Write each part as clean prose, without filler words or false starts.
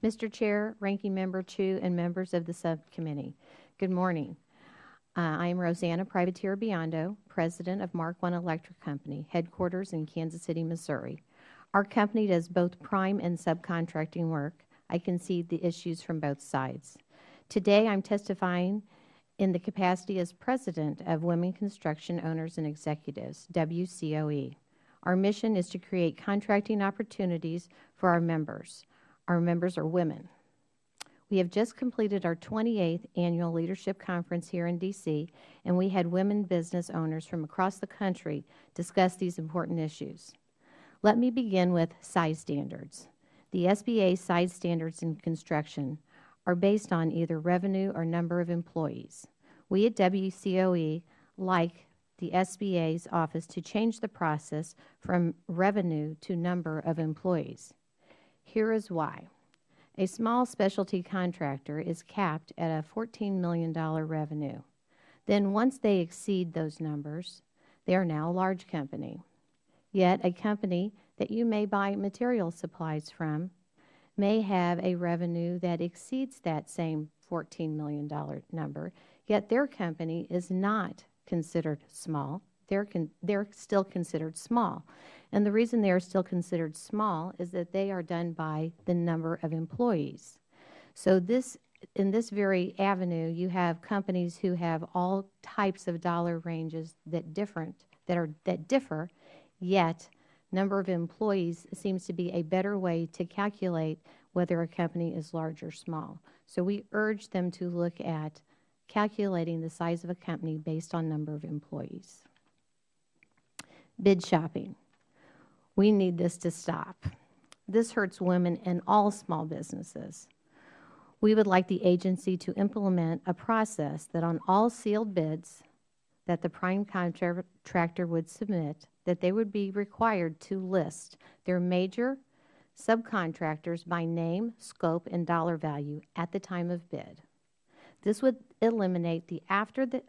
Mr. Chair, Ranking Member Chu, and members of the subcommittee, good morning. I am Rosanna Privateer Biondo, President of Mark I Electric Company, headquarters in Kansas City, Missouri. Our company does both prime and subcontracting work. I concede the issues from both sides. Today, I'm testifying in the capacity as President of Women Construction Owners and Executives, WCOE. Our mission is to create contracting opportunities for our members. Our members are women. We have just completed our 28th annual leadership conference here in D.C., and we had women business owners from across the country discuss these important issues. Let me begin with size standards. The SBA size standards in construction are based on either revenue or number of employees. We at WCOE like the SBA's office to change the process from revenue to number of employees. Here is why. A small specialty contractor is capped at a $14 million revenue. Then once they exceed those numbers, they are now a large company. Yet a company that you may buy material supplies from may have a revenue that exceeds that same $14 million number, yet their company is not considered small. They're still considered small. And the reason they are still considered small is that they are done by the number of employees. So in this very avenue, you have companies who have all types of dollar ranges that differ, yet number of employees seems to be a better way to calculate whether a company is large or small. So we urge them to look at calculating the size of a company based on number of employees. Bid shopping. We need this to stop. This hurts women in all small businesses. We would like the agency to implement a process that on all sealed bids that the prime contractor would submit, that they would be required to list their major subcontractors by name, scope, and dollar value at the time of bid. This would eliminate the after the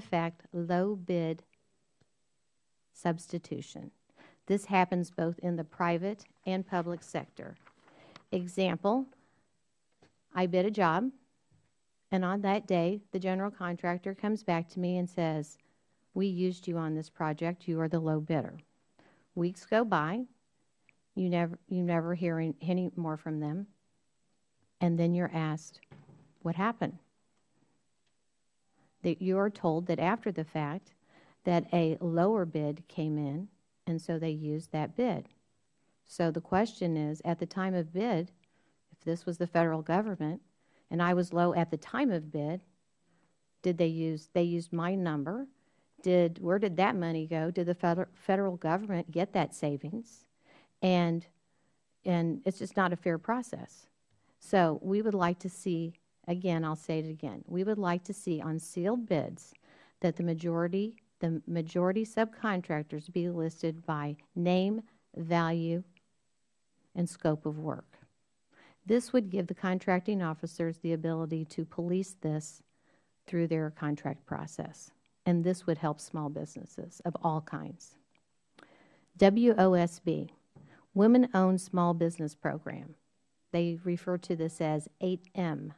fact low bid substitution. This happens both in the private and public sector. Example, I bid a job, and on that day, the general contractor comes back to me and says, we used you on this project, you are the low bidder. Weeks go by, you never hear any more from them, and then you're asked, what happened? That you are told that after the fact that a lower bid came in, and so they used that bid. So the question is, at the time of bid, if this was the federal government and I was low at the time of bid, they used my number? Where did that money go? Did the federal government get that savings? And it's just not a fair process. So we would like to see, again, I'll say it again, we would like to see on sealed bids that the majority subcontractors be listed by name, value, and scope of work. This would give the contracting officers the ability to police this through their contract process, and this would help small businesses of all kinds. WOSB, Women-Owned Small Business Program. They refer to this as 8M.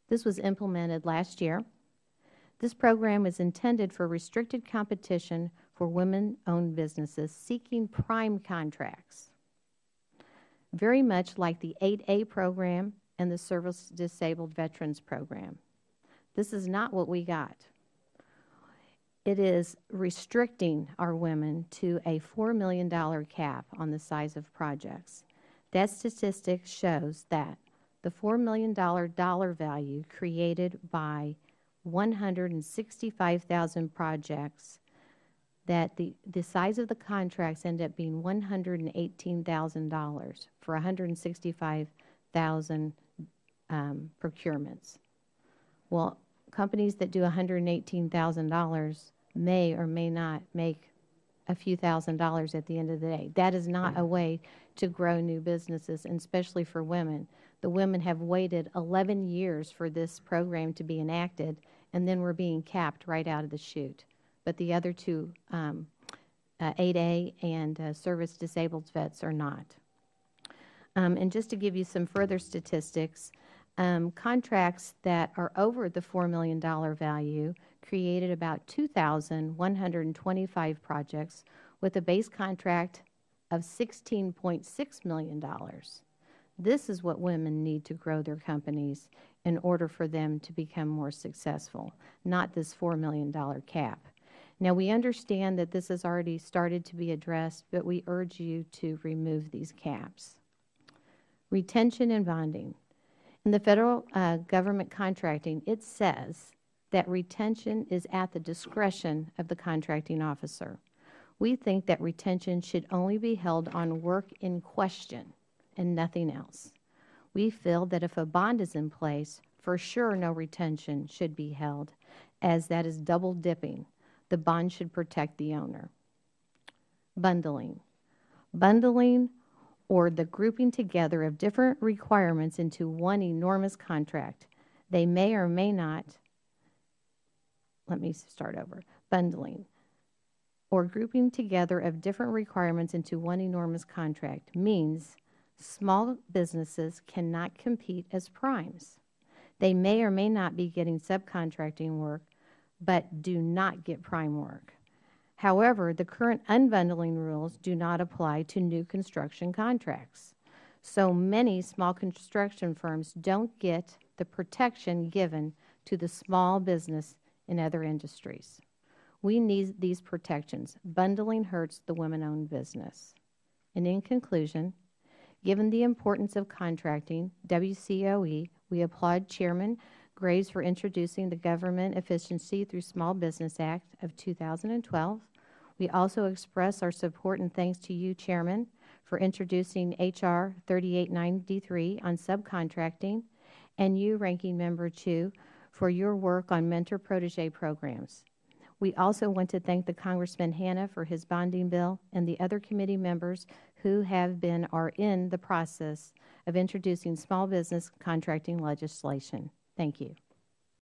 This was implemented last year. This program is intended for restricted competition for women-owned businesses seeking prime contracts, very much like the 8A program and the Service Disabled Veterans Program. This is not what we got. It is restricting our women to a $4 million cap on the size of projects. That statistic shows that the $4 million dollar value created by 165,000 projects, that the size of the contracts end up being $118,000 for 165,000 procurements. Well, companies that do $118,000 may or may not make a few $1,000s at the end of the day. That is not a way to grow new businesses, and especially for women. The women have waited 11 years for this program to be enacted, and then we're being capped right out of the chute. But the other two, 8A and Service Disabled Vets, are not. And just to give you some further statistics, contracts that are over the $4 million value created about 2,125 projects with a base contract of $16.6 million. This is what women need to grow their companies in order for them to become more successful, not this $4 million cap. Now, we understand that this has already started to be addressed, but we urge you to remove these caps. Retention and bonding. In the federal government contracting, it says that retention is at the discretion of the contracting officer. We think that retention should only be held on work in question and nothing else. We feel that if a bond is in place, for sure no retention should be held, as that is double dipping. The bond should protect the owner. Bundling. Bundling, or the grouping together of different requirements into one enormous contract. They may or may not, let me start over. Bundling, or grouping together of different requirements into one enormous contract, means small businesses cannot compete as primes. They may or may not be getting subcontracting work, but do not get prime work. However, the current unbundling rules do not apply to new construction contracts. So many small construction firms don't get the protection given to the small business in other industries. We need these protections. Bundling hurts the women-owned business. And in conclusion, given the importance of contracting, WCOE, we applaud Chairman Graves for introducing the Government Efficiency Through Small Business Act of 2012. We also express our support and thanks to you, Chairman, for introducing H.R. 3893 on subcontracting, and you, Ranking Member Chu, for your work on mentor-protege programs. We also want to thank the Congressman Hanna for his bonding bill and the other committee members who have been or in the process of introducing small business contracting legislation. Thank you.